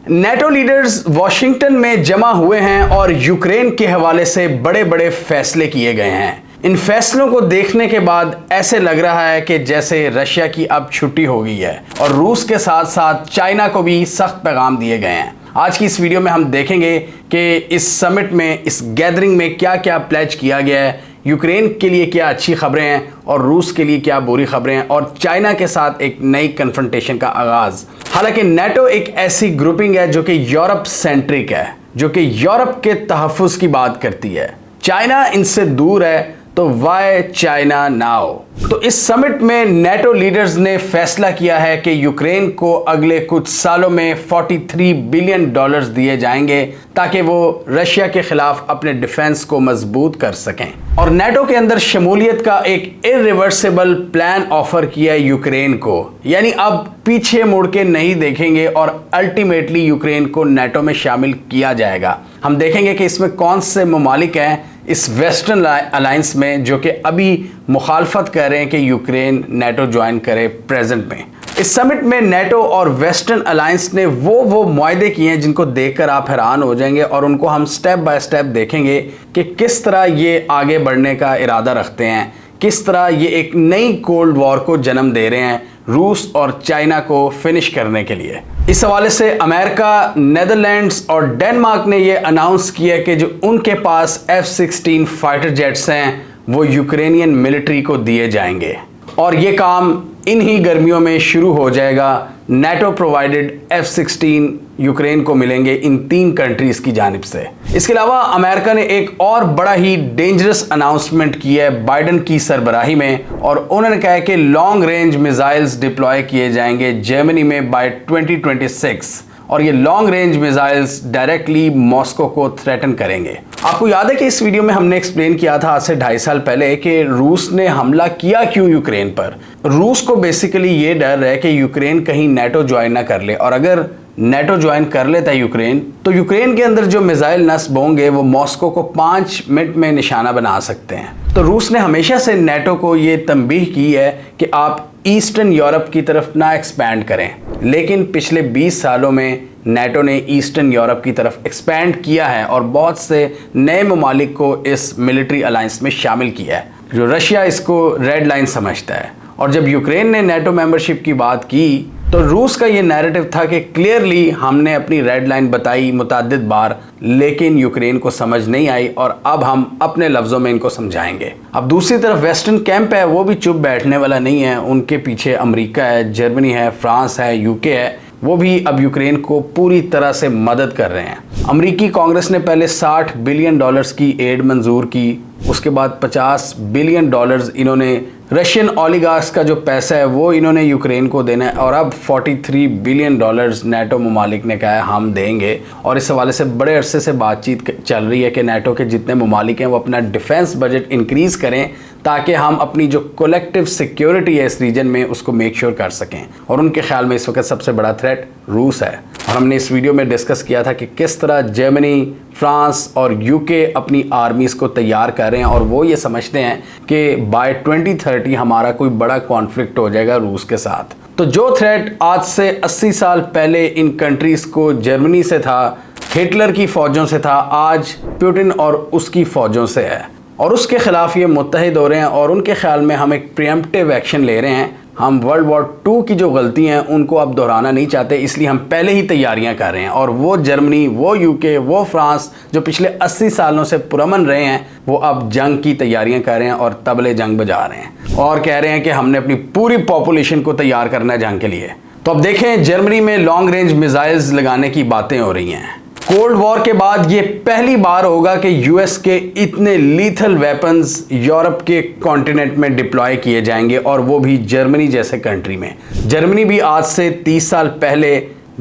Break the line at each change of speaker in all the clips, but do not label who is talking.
NATO leaders Washington में जमा हुए हैं और यूक्रेन के हवाले से बड़े बड़े फैसले किए गए हैं। इन फैसलों को देखने के बाद ऐसे लग रहा है कि जैसे रशिया की अब छुट्टी हो गई है और रूस के साथ साथ चाइना को भी सख्त पैगाम दिए गए हैं। आज की इस वीडियो में हम देखेंगे कि इस समिट में, इस गैदरिंग में क्या क्या प्लेज किया गया है, यूक्रेन के लिए क्या अच्छी खबरें हैं और रूस के लिए क्या बुरी खबरें हैं, और चाइना के साथ एक नई कन्फ्रंटेशन का आगाज। हालांकि नेटो एक ऐसी ग्रुपिंग है जो कि यूरोप सेंट्रिक है, जो कि यूरोप के तहफ़्फ़ुज़ की बात करती है। चाइना इनसे दूर है, तो वाई चाइना नाउ। तो इस समिट में नेटो लीडर्स ने फैसला किया है कि यूक्रेन को अगले कुछ सालों में $43 बिलियन दिए जाएंगे ताकि वो रशिया के खिलाफ अपने डिफेंस को मजबूत कर सकें। और नेटो के अंदर शमूलियत का एक इरिवर्सिबल प्लान ऑफर किया है यूक्रेन को, यानी अब पीछे मुड़ के नहीं देखेंगे और अल्टीमेटली यूक्रेन को नेटो में शामिल किया जाएगा। हम देखेंगे कि इसमें कौन से ममालिक हैं इस वेस्टर्न अलायंस में जो कि अभी मुखालफत कर रहे हैं कि यूक्रेन नेटो ज्वाइन करे प्रेजेंट में। इस समिट में नेटो और वेस्टर्न अलायंस ने वो मुआहदे किए हैं जिनको देखकर आप हैरान हो जाएंगे, और उनको हम स्टेप बाय स्टेप देखेंगे कि किस तरह ये आगे बढ़ने का इरादा रखते हैं, किस तरह ये एक नई कोल्ड वॉर को जन्म दे रहे हैं रूस और चाइना को फिनिश करने के लिए। इस हवाले से अमेरिका, नेदरलैंड्स और डेनमार्क ने ये अनाउंस किया कि जो उनके पास F-16 फाइटर जेट्स हैं वो यूक्रेनियन मिलिट्री को दिए जाएंगे, और ये काम इन्हीं गर्मियों में शुरू हो जाएगा। नेटो प्रोवाइडेड F-16 यूक्रेन को मिलेंगे इन 3 कंट्रीज की जानिब से। इसके अलावा अमेरिका ने एक और बड़ा ही डेंजरस अनाउंसमेंट किया है बाइडन की सरबराही में, और उन्होंने कहा है कि लॉन्ग रेंज मिसाइल्स डिप्लॉय किए जाएंगे जर्मनी में बाय 2026, और ये long range missiles directly Moscow को थ्रेटन करेंगे। आपको याद है कि इस वीडियो में हमने एक्सप्लेन किया था आज से 2.5 साल पहले कि रूस ने हमला किया क्यों यूक्रेन पर। रूस को बेसिकली ये डर है कि यूक्रेन कहीं नेटो ज्वाइन ना कर ले, और अगर नेटो ज्वाइन कर लेता है यूक्रेन, तो यूक्रेन के अंदर जो मिसाइल नस्ब होंगे वो मॉस्को को 5 मिनट में निशाना बना सकते हैं। तो रूस ने हमेशा से नेटो को ये तंबीह की है कि आप ईस्टर्न यूरोप की तरफ ना एक्सपैंड करें, लेकिन पिछले 20 सालों में नेटो ने ईस्टर्न यूरोप की तरफ एक्सपैंड किया है और बहुत से नए ममालिक को इस मिलिट्री अलायंस में शामिल किया है। जो रशिया इसको रेड लाइन समझता है, और जब यूक्रेन ने नेटो मेंबरशिप की बात की तो रूस का ये नैरेटिव था कि क्लियरली हमने अपनी रेड लाइन बताई मुतअद्दिद बार, लेकिन यूक्रेन को समझ नहीं आई, और अब हम अपने लफ्ज़ों में इनको समझाएंगे। अब दूसरी तरफ वेस्टर्न कैंप है, वो भी चुप बैठने वाला नहीं है। उनके पीछे अमेरिका है, जर्मनी है, फ्रांस है, यूके है, वो भी अब यूक्रेन को पूरी तरह से मदद कर रहे हैं। अमेरिकी कांग्रेस ने पहले $60 बिलियन की एड मंजूर की, उसके बाद $50 बिलियन इन्होंने रशियन ओलिगार्क्स का जो पैसा है वो इन्होंने यूक्रेन को देना है, और अब $43 बिलियन नेटो ममालिक ने कहा है हम देंगे। और इस हवाले से बड़े अरसे से बातचीत चल रही है कि नेटो के जितने ममालिक हैं वो अपना डिफेंस बजट इंक्रीज़ करें ताकि हम अपनी जो कलेक्टिव सिक्योरिटी है इस रीजन में उसको मेक श्योर कर सकें। और उनके ख्याल में इस वक्त सबसे बड़ा थ्रेट रूस है, और हमने इस वीडियो में डिस्कस किया था कि किस तरह जर्मनी, फ्रांस और यूके अपनी आर्मीज़ को तैयार कर रहे हैं, और वो ये समझते हैं कि बाय 2030 हमारा कोई बड़ा कॉन्फ्लिक्ट हो जाएगा रूस के साथ। तो जो थ्रेट आज से 80 साल पहले इन कंट्रीज़ को जर्मनी से था, हिटलर की फ़ौजों से था, आज पुतिन और उसकी फ़ौजों से है, और उसके ख़िलाफ़ ये मुत्तहिद हो रहे हैं। और उनके ख्याल में हम एक प्रीएम्प्टिव एक्शन ले रहे हैं, हम वर्ल्ड वॉर 2 की जो गलती हैं उनको अब दोहराना नहीं चाहते, इसलिए हम पहले ही तैयारियां कर रहे हैं। और वो जर्मनी, वो यूके, वो फ्रांस जो पिछले 80 सालों से पुरअमन रहे हैं, वो अब जंग की तैयारियां कर रहे हैं और तबले जंग बजा रहे हैं, और कह रहे हैं कि हमने अपनी पूरी पॉपुलेशन को तैयार करना है जंग के लिए। तो अब देखें, जर्मनी में लॉन्ग रेंज मिसाइल्स लगाने की बातें हो रही हैं। कोल्ड वॉर के बाद ये पहली बार होगा कि यूएस के इतने लीथल वेपन्स यूरोप के कॉन्टिनेंट में डिप्लॉय किए जाएंगे, और वो भी जर्मनी जैसे कंट्री में। जर्मनी भी आज से 30 साल पहले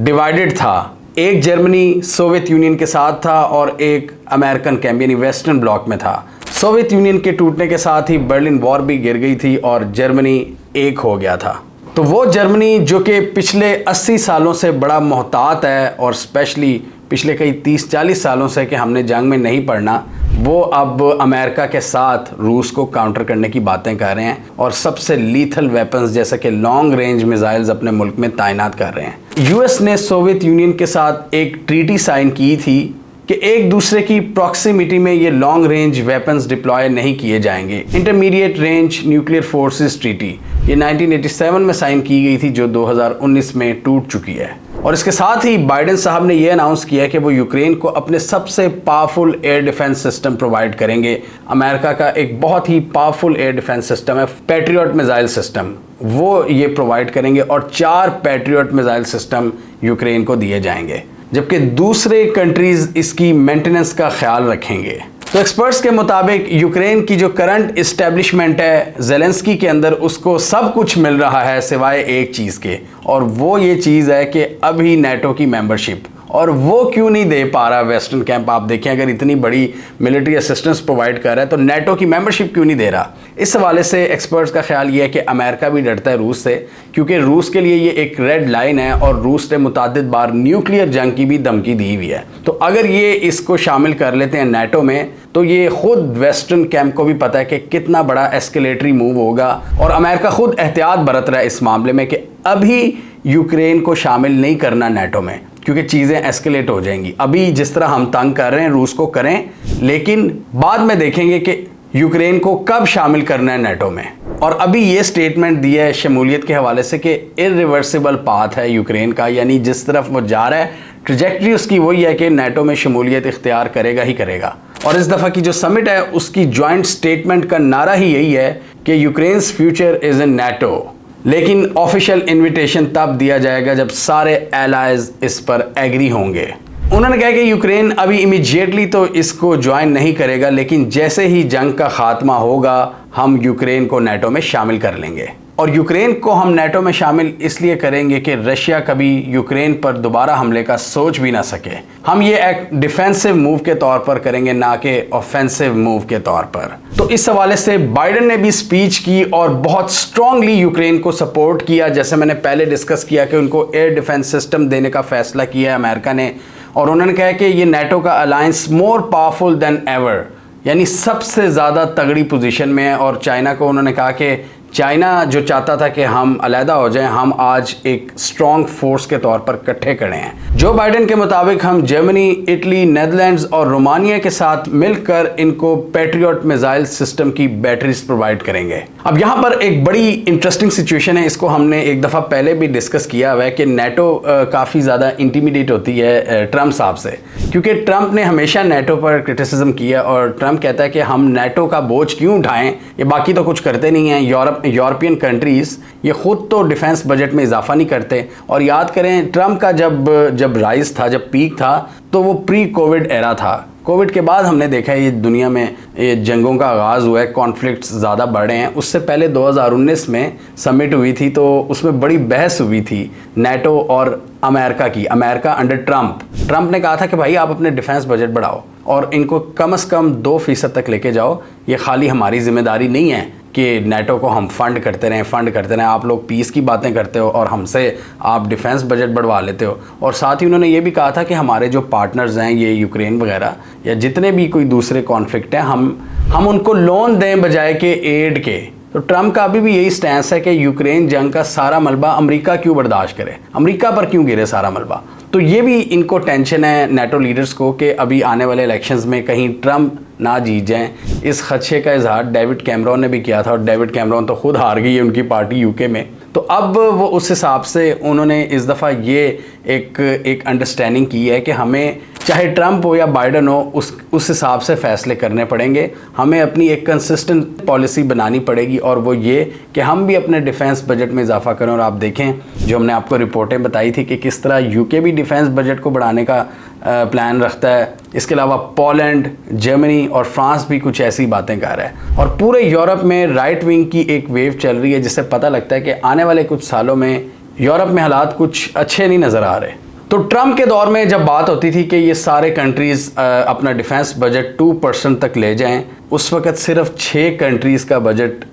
डिवाइडेड था, एक जर्मनी सोवियत यूनियन के साथ था और एक अमेरिकन कैंप यानी वेस्टर्न ब्लॉक में था। सोवियत यूनियन के टूटने के साथ ही बर्लिन वॉर भी गिर गई थी और जर्मनी एक हो गया था। तो वो जर्मनी जो कि पिछले 80 सालों से बड़ा मोहतात है, और स्पेशली पिछले कई 30-40 सालों से कि हमने जंग में नहीं पड़ना, वो अब अमेरिका के साथ रूस को काउंटर करने की बातें कर रहे हैं और सबसे लीथल वेपन्स जैसे कि लॉन्ग रेंज मिसाइल्स अपने मुल्क में तैनात कर रहे हैं। यूएस ने सोवियत यूनियन के साथ एक ट्रीटी साइन की थी कि एक दूसरे की प्रॉक्सिमिटी में ये लॉन्ग रेंज वेपन्स डिप्लॉय नहीं किए जाएंगे। Intermediate range nuclear forces treaty ये 1987 में साइन की गई थी, जो 2019 में टूट चुकी है। और इसके साथ ही बाइडेन साहब ने यह अनाउंस किया कि वो यूक्रेन को अपने सबसे powerful air defence system provide करेंगे। अमेरिका का एक बहुत ही पावरफुल एयर डिफेंस सिस्टम है पैट्रियट मिसाइल सिस्टम, वो ये प्रोवाइड करेंगे और 4 पैट्रियट मिसाइल सिस्टम यूक्रेन को दिए जाएंगे, जबकि दूसरे कंट्रीज इसकी मेंटेनेंस का ख्याल रखेंगे। तो एक्सपर्ट्स के मुताबिक यूक्रेन की जो करंट इस्टेब्लिशमेंट है ज़ेलेंस्की के अंदर, उसको सब कुछ मिल रहा है सिवाय एक चीज़ के, और वो ये चीज़ है कि अभी नेटो की मेंबरशिप। और वो क्यों नहीं दे पा रहा वेस्टर्न कैंप? आप देखें, अगर इतनी बड़ी मिलिट्री असिस्टेंस प्रोवाइड कर रहा है तो नेटो की मेंबरशिप क्यों नहीं दे रहा? इस हवाले से एक्सपर्ट्स का ख्याल ये है कि अमेरिका भी डरता है रूस से, क्योंकि रूस के लिए ये एक रेड लाइन है और रूस ने मुतादिद बार न्यूक्लियर जंग की भी धमकी दी हुई है। तो अगर ये इसको शामिल कर लेते हैं नेटो में, तो ये खुद वेस्टर्न कैंप को भी पता है कि कितना बड़ा एस्केलेटरी मूव होगा, और अमेरिका खुद एहतियात बरत रहा है इस मामले में कि अभी यूक्रेन को शामिल नहीं करना नेटो में, क्योंकि चीज़ें एस्केलेट हो जाएंगी। अभी जिस तरह हम तंग कर रहे हैं रूस को करें, लेकिन बाद में देखेंगे कि यूक्रेन को कब शामिल करना है नेटो में। और अभी ये स्टेटमेंट दिया है शमूलियत के हवाले से कि इरिवर्सिबल पाथ है यूक्रेन का, यानी जिस तरफ वो जा रहा है ट्रैजेक्टरी उसकी वही है कि नेटो में शमूलियत इख्तियार करेगा ही करेगा। और इस दफ़ा की जो समिट है उसकी जॉइंट स्टेटमेंट का नारा ही यही है कि Ukraine's future is in NATO, लेकिन ऑफिशियल इनविटेशन तब दिया जाएगा जब सारे एलाइज इस पर एग्री होंगे। उन्होंने कहा कि यूक्रेन अभी इमीडिएटली तो इसको ज्वाइन नहीं करेगा, लेकिन जैसे ही जंग का खात्मा होगा हम यूक्रेन को नेटो में शामिल कर लेंगे। और यूक्रेन को हम नेटो में शामिल इसलिए करेंगे कि रशिया कभी यूक्रेन पर दोबारा हमले का सोच भी ना सके। हम ये एक डिफेंसिव मूव के तौर पर करेंगे, ना कि ऑफेंसिव मूव के तौर पर। तो इस हवाले से बाइडेन ने भी स्पीच की और बहुत स्ट्रांगली यूक्रेन को सपोर्ट किया। जैसे मैंने पहले डिस्कस किया कि उनको एयर डिफेंस सिस्टम देने का फैसला किया है अमेरिका ने, और उन्होंने कहा कि ये नेटो का alliance more powerful than ever, यानी सबसे ज़्यादा तगड़ी पोजीशन में है। और चाइना को उन्होंने कहा कि चाइना जो चाहता था कि हम अलहदा हो जाएं, हम आज एक स्ट्रॉन्ग फोर्स के तौर पर इकट्ठे खड़े हैं। जो बाइडेन के मुताबिक हम जर्मनी, इटली, नेदरलैंड्स और रोमानिया के साथ मिलकर इनको पैट्रियट मिसाइल सिस्टम की बैटरीज प्रोवाइड करेंगे। अब यहाँ पर एक बड़ी इंटरेस्टिंग सिचुएशन है, इसको हमने एक दफ़ा पहले भी डिस्कस किया हुआ है कि नेटो काफ़ी ज़्यादा इंटीमिडेट होती है ट्रम्प साहब से, क्योंकि ट्रम्प ने हमेशा नेटो पर क्रिटिसिज्म किया और ट्रम्प कहता है कि हम नेटो का बोझ क्यों उठाएं, ये बाकी तो कुछ करते नहीं हैं। यूरोपियन कंट्रीज़ ये खुद तो डिफेंस बजट में इजाफा नहीं करते। और याद करें ट्रम्प का जब राइज था, जब पीक था, तो वो प्री कोविड एरा था। कोविड के बाद हमने देखा है ये दुनिया में ये जंगों का आगाज़ हुआ है, कॉन्फ्लिक्ट्स ज़्यादा बढ़े हैं। उससे पहले 2019 में समिट हुई थी, तो उसमें बड़ी बहस हुई थी नेटो और अमेरिका की। अमेरिका अंडर ट्रम्प ने कहा था कि भाई आप अपने डिफेंस बजट बढ़ाओ और इनको कम से कम 2% तक लेके जाओ, ये खाली हमारी जिम्मेदारी नहीं है कि नेटो को हम फंड करते रहें। आप लोग पीस की बातें करते हो और हमसे आप डिफेंस बजट बढ़वा लेते हो। और साथ ही उन्होंने ये भी कहा था कि हमारे जो पार्टनर्स हैं, ये यूक्रेन वगैरह या जितने भी कोई दूसरे कॉन्फ्लिक्ट हैं, हम उनको लोन दें बजाय के एड के। तो ट्रम्प का अभी भी यही स्टैंस है कि यूक्रेन जंग का सारा मलबा अमेरिका क्यों बर्दाश्त करे, अमेरिका पर क्यों गिरे सारा मलबा। तो ये भी इनको टेंशन है नेटो लीडर्स को कि अभी आने वाले इलेक्शंस में कहीं ट्रम्प ना जीत जाएं। इस खदशे का इजहार डेविड कैमरॉन ने भी किया था, और डेविड कैमरॉन तो खुद हार गई है उनकी पार्टी यूके में। तो अब वो उस हिसाब से उन्होंने इस दफ़ा ये एक अंडरस्टैंडिंग की है कि हमें चाहे ट्रम्प हो या बाइडन हो, उस हिसाब से फ़ैसले करने पड़ेंगे। हमें अपनी एक कंसिस्टेंट पॉलिसी बनानी पड़ेगी, और वो ये कि हम भी अपने डिफेंस बजट में इजाफा करें। और आप देखें जो हमने आपको रिपोर्टें बताई थी कि किस तरह यूके भी डिफेंस बजट को बढ़ाने का प्लान रखता है। इसके अलावा पोलैंड, जर्मनी और फ्रांस भी कुछ ऐसी बातें कर रहा है। और पूरे यूरोप में राइट विंग की एक वेव चल रही है, जिससे पता लगता है कि आने वाले कुछ सालों में यूरोप में हालात कुछ अच्छे नहीं नज़र आ रहे। तो ट्रम्प के दौर में जब बात होती थी कि ये सारे कंट्रीज़ अपना डिफेंस बजट 2% तक ले जाएं, उस वक़्त सिर्फ 6 कंट्रीज़ का बजट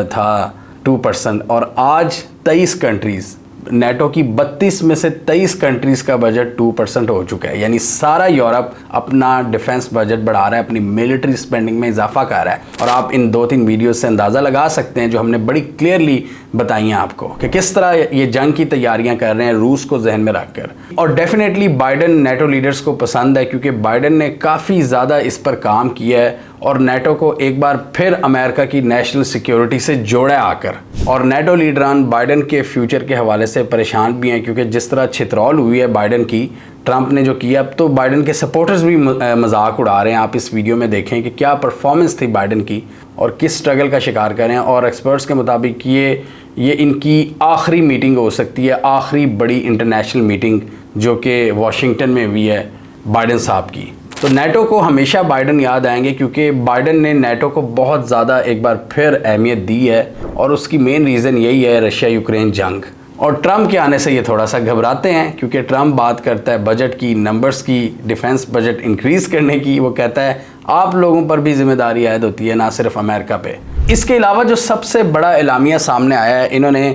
था 2%, और आज 23 कंट्रीज़, नेटो की 32 में से 23 कंट्रीज़ का बजट 2% हो चुका है। यानी सारा यूरोप अपना डिफेंस बजट बढ़ा रहा है, अपनी मिलिट्री स्पेंडिंग में इजाफा कर रहा है। और आप इन 2-3 वीडियो से अंदाज़ा लगा सकते हैं जो हमने बड़ी क्लियरली बताई हैं आपको कि किस तरह ये जंग की तैयारियां कर रहे हैं रूस को जहन में रखकर। और डेफिनेटली बाइडन नेटो लीडर्स को पसंद है, क्योंकि बाइडन ने काफ़ी ज़्यादा इस पर काम किया है और नेटो को एक बार फिर अमेरिका की नेशनल सिक्योरिटी से जोड़ा आकर। और नेटो लीडरान बाइडन के फ्यूचर के हवाले से परेशान भी हैं, क्योंकि जिस तरह छितरौल हुई है बाइडन की, ट्रंप ने जो किया, अब तो बाइडन के सपोर्टर्स भी मजाक उड़ा रहे हैं। आप इस वीडियो में देखें कि क्या परफॉर्मेंस थी बाइडन की और किस स्ट्रगल का शिकार कर रहे हैं। और एक्सपर्ट्स के मुताबिक ये इनकी आखिरी मीटिंग हो सकती है, आखिरी बड़ी इंटरनेशनल मीटिंग जो कि वाशिंगटन में हुई है बाइडन साहब की। तो नेटो को हमेशा बाइडन याद आएंगे, क्योंकि बाइडन ने नेटो को बहुत ज़्यादा एक बार फिर अहमियत दी है और उसकी मेन रीज़न यही है रशिया यूक्रेन जंग। और ट्रंप के आने से ये थोड़ा सा घबराते हैं, क्योंकि ट्रंप बात करता है बजट की, नंबर्स की, डिफेंस बजट इंक्रीज़ करने की। वो कहता है आप लोगों पर भी जिम्मेदारी आयद होती है, ना सिर्फ अमेरिका पे। इसके अलावा जो सबसे बड़ा एलामिया सामने आया है, इन्होंने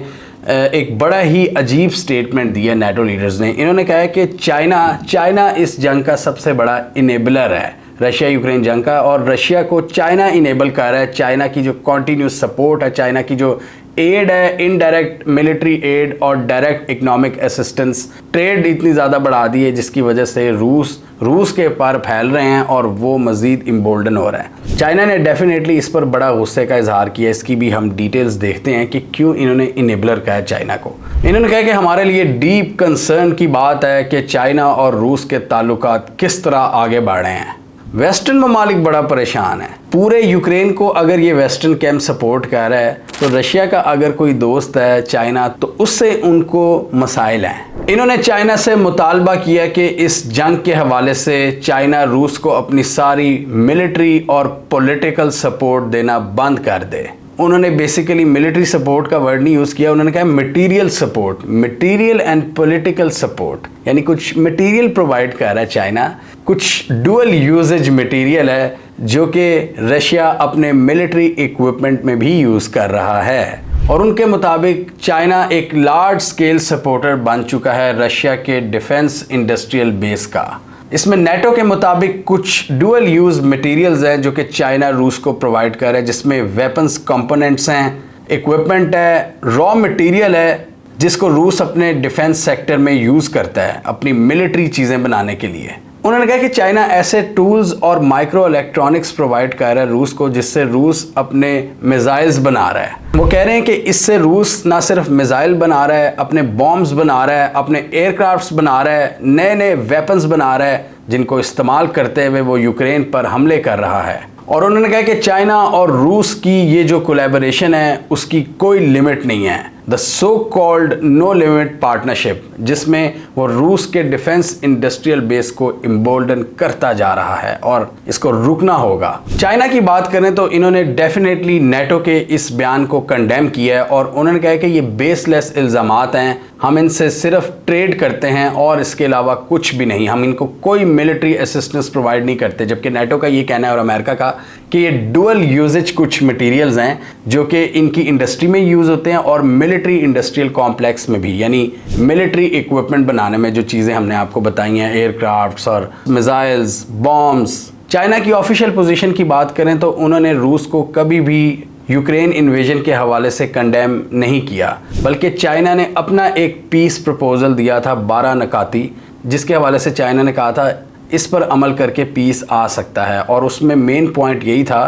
एक बड़ा ही अजीब स्टेटमेंट दिया नेटो लीडर्स ने। इन्होंने कहा है कि चाइना इस जंग का सबसे बड़ा इनेबलर है, रशिया यूक्रेन जंग का, और रशिया को चाइना इनेबल कर रहा है। चाइना की जो कॉन्टीन्यूस सपोर्ट है, चाइना की जो एड है, इनडायरेक्ट मिलिट्री एड और डायरेक्ट इकोनॉमिक असिस्टेंस, ट्रेड इतनी ज़्यादा बढ़ा दी है जिसकी वजह से रूस के पार फैल रहे हैं और वो मज़ीद इम्बोल्डन हो रहा है। चाइना ने डेफिनेटली इस पर बड़ा गुस्से का इजहार किया। इसकी भी हम डिटेल्स देखते हैं कि क्यों इन्होंने इनेबलर कहा है चाइना को। इन्होंने कहा कि हमारे लिए डीप कंसर्न की बात है कि चाइना और रूस के ताल्लुकात किस तरह आगे बढ़ रहे हैं। वेस्टर्न ममालिक बड़ा परेशान है। पूरे यूक्रेन को अगर ये वेस्टर्न कैंप सपोर्ट कर रहा है, तो रशिया का अगर कोई दोस्त है चाइना, तो उससे उनको मसाइल हैं। इन्होंने चाइना से मुतालबा किया कि इस जंग के हवाले से चाइना रूस को अपनी सारी मिलिट्री और पॉलिटिकल सपोर्ट देना बंद कर दे। उन्होंने बेसिकली मिलिट्री सपोर्ट का वर्ड नहीं यूज़ किया, उन्होंने कहा material support, material and political support, यानी कुछ मटेरियल प्रोवाइड कर रहा है चाइना, कुछ डुअल यूजेज मटेरियल है जो कि रशिया अपने मिलिट्री इक्विपमेंट में भी यूज़ कर रहा है। और उनके मुताबिक चाइना एक लार्ज स्केल सपोर्टर बन चुका है रशिया के डिफेंस इंडस्ट्रियल बेस का। इसमें नेटो के मुताबिक कुछ डुअल यूज मटेरियल्स हैं जो कि चाइना रूस को प्रोवाइड कर रहा है, जिसमें वेपन्स कंपोनेंट्स हैं, इक्विपमेंट है, रॉ मटेरियल है जिसको रूस अपने डिफेंस सेक्टर में यूज़ करता है अपनी मिलिट्री चीज़ें बनाने के लिए। उन्होंने कहा कि चाइना ऐसे टूल्स और माइक्रो इलेक्ट्रॉनिक्स प्रोवाइड कर रहा है रूस को, जिससे रूस अपने मिसाइल्स बना रहा है। वो कह रहे हैं कि इससे रूस ना सिर्फ मिसाइल बना रहा है, अपने बॉम्ब्स बना रहा है, अपने एयरक्राफ्ट्स बना रहा है, नए नए वेपन्स बना रहा है जिनको इस्तेमाल करते हुए वो यूक्रेन पर हमले कर रहा है। और उन्होंने कहा कि चाइना और रूस की ये जो कोलैबोरेशन है उसकी कोई लिमिट नहीं है, the so called no limit partnership, जिसमें वो रूस के डिफेंस इंडस्ट्रियल बेस को इम्बोल्डन करता जा रहा है और इसको रुकना होगा। चाइना की बात करें तो इन्होंने डेफिनेटली नेटो के इस बयान को कंडेम किया है और उन्होंने कहा कि ये बेसलेस इल्ज़ामात हैं, हम इनसे सिर्फ ट्रेड करते हैं और इसके अलावा कुछ भी नहीं, हम इनको कोई मिलिट्री असिस्टेंस प्रोवाइड नहीं करते। जबकि नेटो का ये कहना है और अमेरिका का कि ये डुअल यूजेज कुछ मटेरियल्स हैं जो कि इनकी इंडस्ट्री में यूज़ होते हैं और मिलिट्री इंडस्ट्रियल कॉम्प्लेक्स में भी, यानी मिलिट्री इक्विपमेंट बनाने में जो चीज़ें हमने आपको बताई हैं, एयरक्राफ्ट्स और मिसाइल्स, बॉम्ब्स। चाइना की ऑफिशियल पोजीशन की बात करें तो उन्होंने रूस को कभी भी यूक्रेन इन्वेजन के हवाले से कंडेम नहीं किया, बल्कि चाइना ने अपना एक पीस प्रपोजल दिया था 12 नकाती, जिसके हवाले से चाइना ने कहा था इस पर अमल करके पीस आ सकता है। और उसमें मेन पॉइंट यही था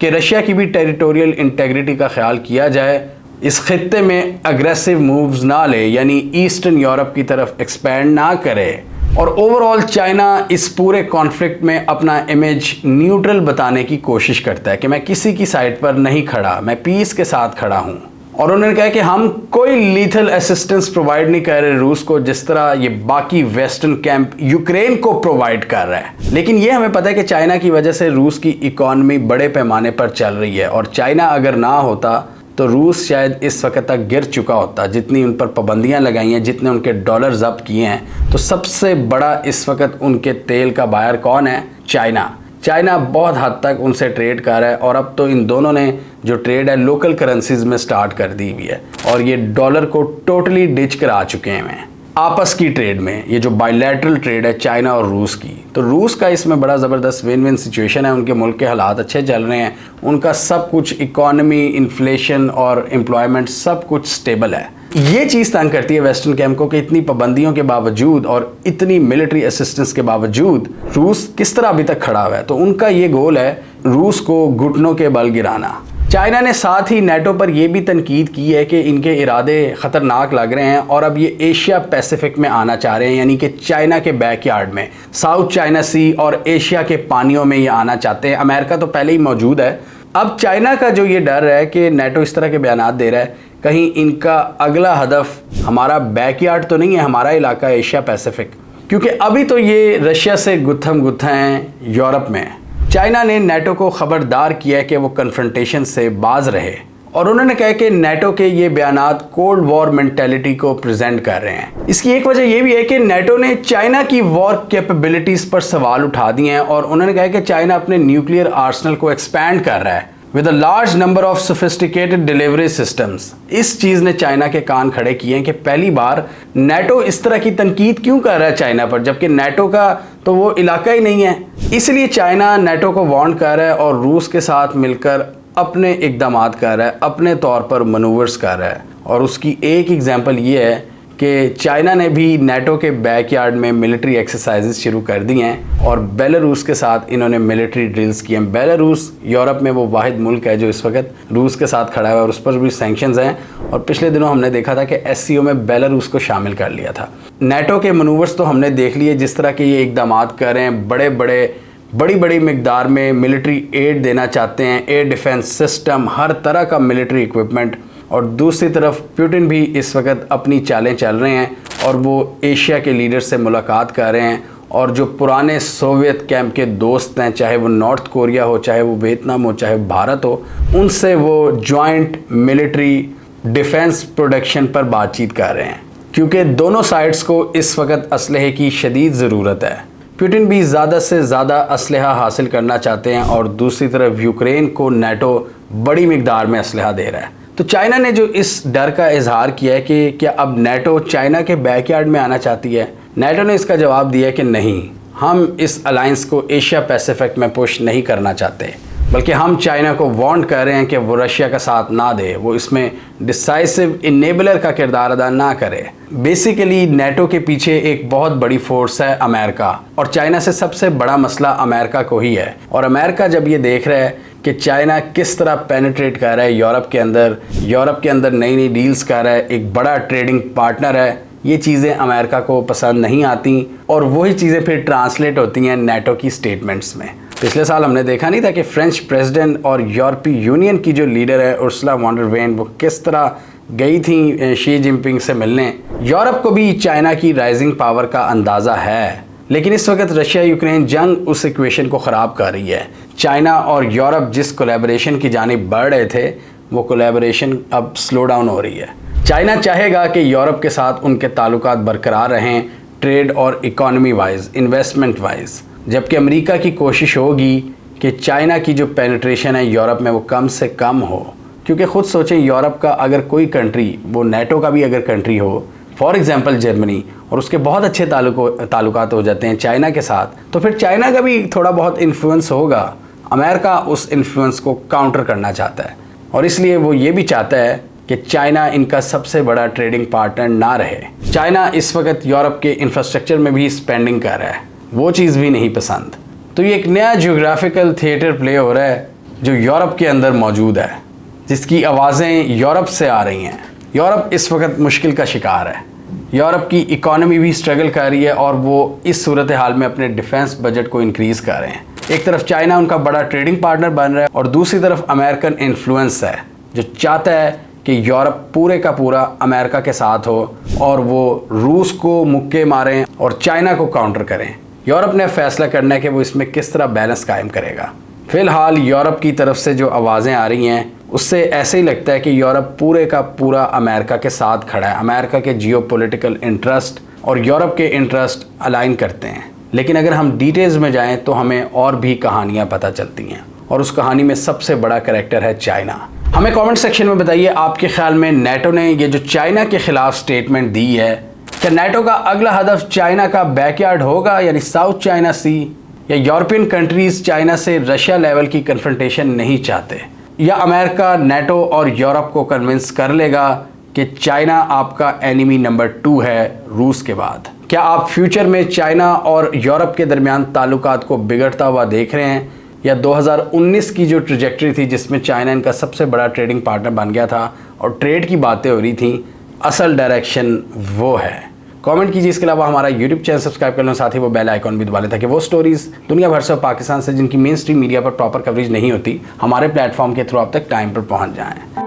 कि रशिया की भी टेरिटोरियल इंटेग्रिटी का ख्याल किया जाए, इस खित्ते में अग्रेसिव मूव्स ना ले, यानी ईस्टर्न यूरोप की तरफ एक्सपैंड ना करे। और ओवरऑल चाइना इस पूरे कॉन्फ्लिक्ट में अपना इमेज न्यूट्रल बताने की कोशिश करता है कि मैं किसी की साइड पर नहीं खड़ा, मैं पीस के साथ खड़ा हूँ। और उन्होंने कहा कि हम कोई लीथल असिस्टेंस प्रोवाइड नहीं कर रहे रूस को, जिस तरह ये बाकी वेस्टर्न कैंप यूक्रेन को प्रोवाइड कर रहा है। लेकिन ये हमें पता है कि चाइना की वजह से रूस की इकॉनमी बड़े पैमाने पर चल रही है और चाइना अगर ना होता तो रूस शायद इस वक्त तक गिर चुका होता। जितनी उन पर पाबंदियां लगाई हैं, जितने उनके डॉलर जब्त किए हैं, तो सबसे बड़ा इस वक्त उनके तेल का बायर कौन है? चाइना। चाइना बहुत हद तक उनसे ट्रेड कर रहा है और अब तो इन दोनों ने जो ट्रेड है लोकल करेंसीज में स्टार्ट कर दी हुई है और ये डॉलर को टोटली डिच करा चुके हैं। आपस की ट्रेड में, ये जो बायलैटरल ट्रेड है चाइना और रूस की, तो रूस का इसमें बड़ा ज़बरदस्त विन विन सिचुएशन है। उनके मुल्क के हालात अच्छे चल रहे हैं, उनका सब कुछ इकॉनमी, इन्फ्लेशन और एम्प्लॉयमेंट सब कुछ स्टेबल है। ये चीज़ तंग करती है वेस्टर्न कैंप को कि इतनी पाबंदियों के बावजूद और इतनी मिलिट्री असिस्टेंस के बावजूद रूस किस तरह अभी तक खड़ा हुआ है। तो उनका ये गोल है रूस को घुटनों के बल गिराना। चाइना ने साथ ही नेटो पर यह भी तनकीद की है कि इनके इरादे ख़तरनाक लग रहे हैं और अब ये एशिया पैसिफिक में आना चाह रहे हैं, यानी कि चाइना के बैकयार्ड में, साउथ चाइना सी और एशिया के पानियों में ये आना चाहते हैं। अमेरिका तो पहले ही मौजूद है। अब चाइना का जो ये डर है कि नेटो इस तरह के बयान दे रहा है, कहीं इनका अगला हदफ हमारा बैकयार्ड तो नहीं है, हमारा इलाका एशिया पैसिफिक, क्योंकि अभी तो ये रशिया से गुत्थम गुत्था हैं यूरोप में। चाइना ने नेटो को खबरदार किया है कि वो कन्फ्रंटेशन से बाज रहे और उन्होंने कहा कि नेटो के ये बयानात कोल्ड वॉर मेंटेलिटी को प्रेजेंट कर रहे हैं। इसकी एक वजह ये भी है कि नेटो ने चाइना की वॉर कैपेबिलिटीज़ पर सवाल उठा दिए हैं और उन्होंने कहा कि चाइना अपने न्यूक्लियर आर्सनल को एक्सपैंड कर रहा है with a large number of sophisticated delivery systems. इस चीज़ ने चाइना के कान खड़े किए हैं कि पहली बार नेटो इस तरह की तनकीद क्यों कर रहा है चाइना पर, जबकि नेटो का तो वो इलाका ही नहीं है। इसलिए चाइना नेटो को वार्न कर रहा है और रूस के साथ मिलकर अपने इक़दाम कर रहा है, अपने तौर पर मनूवर्स कर रहा है। और उसकी एक एग्जांपल ये है कि चाइना ने भी नेटो के बैकयार्ड में मिलिट्री एक्सरसाइजेस शुरू कर दी हैं और बेलारूस के साथ इन्होंने मिलिट्री ड्रिल्स किए हैं। बेलारूस यूरोप में वो वाहिद मुल्क है जो इस वक्त रूस के साथ खड़ा हुआ है और उस पर भी सैंक्शंस हैं, और पिछले दिनों हमने देखा था कि एससीओ में बेलारूस को शामिल कर लिया था। नेटो के मनूवर्स तो हमने देख लिए, जिस तरह के ये इकदाम कर रहे हैं, बड़ी बड़ी मिकदार में मिलिट्री एड देना चाहते हैं, एयर डिफेंस सिस्टम, हर तरह का मिलिट्री इक्विपमेंट। और दूसरी तरफ पुतिन भी इस वक्त अपनी चालें चल रहे हैं और वो एशिया के लीडर से मुलाकात कर रहे हैं और जो पुराने सोवियत कैंप के दोस्त हैं, चाहे वो नॉर्थ कोरिया हो, चाहे वो वियतनाम हो, चाहे भारत हो, उनसे वो जॉइंट मिलिट्री डिफेंस प्रोडक्शन पर बातचीत कर रहे हैं, क्योंकि दोनों साइड्स को इस वक्त असलहे की शदीद ज़रूरत है। पुतिन भी ज़्यादा से ज़्यादा असलहा हासिल करना चाहते हैं और दूसरी तरफ यूक्रेन को नेटो बड़ी मिकदार में असलहा दे रहा है। तो चाइना ने जो इस डर का इजहार किया है कि क्या अब नेटो चाइना के बैकयार्ड में आना चाहती है, नेटो ने इसका जवाब दिया कि नहीं, हम इस अलायंस को एशिया पैसिफिक में पुश नहीं करना चाहते, बल्कि हम चाइना को वार्न कर रहे हैं कि वो रशिया का साथ ना दे, वो इसमें डिसाइसिव इनेबलर का किरदार अदा ना करे। बेसिकली नेटो के पीछे एक बहुत बड़ी फोर्स है अमेरिका, और चाइना से सबसे बड़ा मसला अमेरिका को ही है। और अमेरिका जब ये देख रहा है कि चाइना किस तरह पेनिट्रेट कर रहा है यूरोप के अंदर नई नई डील्स कर रहा है, एक बड़ा ट्रेडिंग पार्टनर है, ये चीज़ें अमेरिका को पसंद नहीं आती और वही चीज़ें फिर ट्रांसलेट होती हैं नेटो की स्टेटमेंट्स में। पिछले साल हमने देखा नहीं था कि फ्रेंच प्रेसिडेंट और यूरोपीय यूनियन की जो लीडर है उर्सुला वॉन डर लेयन, वो किस तरह गई थी शी जिनपिंग से मिलने। यूरोप को भी चाइना की राइजिंग पावर का अंदाज़ा है, लेकिन इस वक्त रशिया यूक्रेन जंग उस इक्वेशन को ख़राब कर रही है। चाइना और यूरोप जिस कोलैबोरेशन की जानिब बढ़ रहे थे, वो कोलैबोरेशन अब स्लो डाउन हो रही है। चाइना चाहेगा कि यूरोप के साथ उनके ताल्लुकात बरकरार रहें, ट्रेड और इकॉनमी वाइज, इन्वेस्टमेंट वाइज, जबकि अमेरिका की कोशिश होगी कि चाइना की जो पेनिट्रेशन है यूरोप में वो कम से कम हो। क्योंकि ख़ुद सोचें, यूरोप का अगर कोई कंट्री, वो नेटो का भी अगर कंट्री हो, फॉर एग्जांपल जर्मनी, और उसके बहुत अच्छे ताल्लुकात हो जाते हैं चाइना के साथ, तो फिर चाइना का भी थोड़ा बहुत इन्फ्लुएंस होगा। अमेरिका उस इन्फ्लुएंस को काउंटर करना चाहता है और इसलिए वो ये भी चाहता है कि चाइना इनका सबसे बड़ा ट्रेडिंग पार्टनर ना रहे। चाइना इस वक्त यूरोप के इंफ्रास्ट्रक्चर में भी स्पेंडिंग कर रहा है, वो चीज़ भी नहीं पसंद। तो ये एक नया जियोग्राफिकल थिएटर प्ले हो रहा है जो यूरोप के अंदर मौजूद है, जिसकी आवाज़ें यूरोप से आ रही हैं। यूरोप इस वक्त मुश्किल का शिकार है, यूरोप की इकॉनमी भी स्ट्रगल कर रही है और वो इस सूरत हाल में अपने डिफेंस बजट को इंक्रीज़ कर रहे हैं। एक तरफ चाइना उनका बड़ा ट्रेडिंग पार्टनर बन रहा है और दूसरी तरफ अमेरिकन इन्फ्लुएंस है जो चाहता है कि यूरोप पूरे का पूरा अमेरिका के साथ हो और वो रूस को मुक्के मारें और चाइना को काउंटर करें। यूरोप ने फैसला करना है कि वो इसमें किस तरह बैलेंस कायम करेगा। फ़िलहाल यूरोप की तरफ से जो आवाज़ें आ रही हैं उससे ऐसे ही लगता है कि यूरोप पूरे का पूरा अमेरिका के साथ खड़ा है। अमेरिका के जियोपॉलिटिकल इंटरेस्ट और यूरोप के इंटरेस्ट अलाइन करते हैं। लेकिन अगर हम डिटेल्स में जाएं तो हमें और भी कहानियां पता चलती हैं और उस कहानी में सबसे बड़ा कैरेक्टर है चाइना। हमें कमेंट सेक्शन में बताइए, आपके ख्याल में नेटो ने ये जो चाइना के ख़िलाफ़ स्टेटमेंट दी है, क्या नाटो का अगला हदफ चाइना का बैकयार्ड होगा, यानी साउथ चाइना सी, या यूरोपियन कंट्रीज चाइना से रशिया लेवल की कन्फ्रंटेशन नहीं चाहते, या अमेरिका नाटो और यूरोप को कन्विंस कर लेगा कि चाइना आपका एनिमी नंबर 2 है रूस के बाद? क्या आप फ्यूचर में चाइना और यूरोप के दरमियान ताल्लुकात को बिगड़ता हुआ देख रहे हैं, या 2019 की जो ट्रैजेक्टरी थी जिसमें चाइना इनका सबसे बड़ा ट्रेडिंग पार्टनर बन गया था और ट्रेड की बातें हो रही थी, असल डायरेक्शन वो है? कमेंट कीजिए। इसके अलावा हमारा यूट्यूब चैनल सब्सक्राइब कर लो, साथ ही वो बेल आइकॉन भी दबा लें ताकि वो स्टोरीज दुनिया भर से पाकिस्तान से जिनकी मेन स्ट्रीम मीडिया पर प्रॉपर कवरेज नहीं होती, हमारे प्लेटफॉर्म के थ्रू आप तक टाइम पर पहुंच जाएं।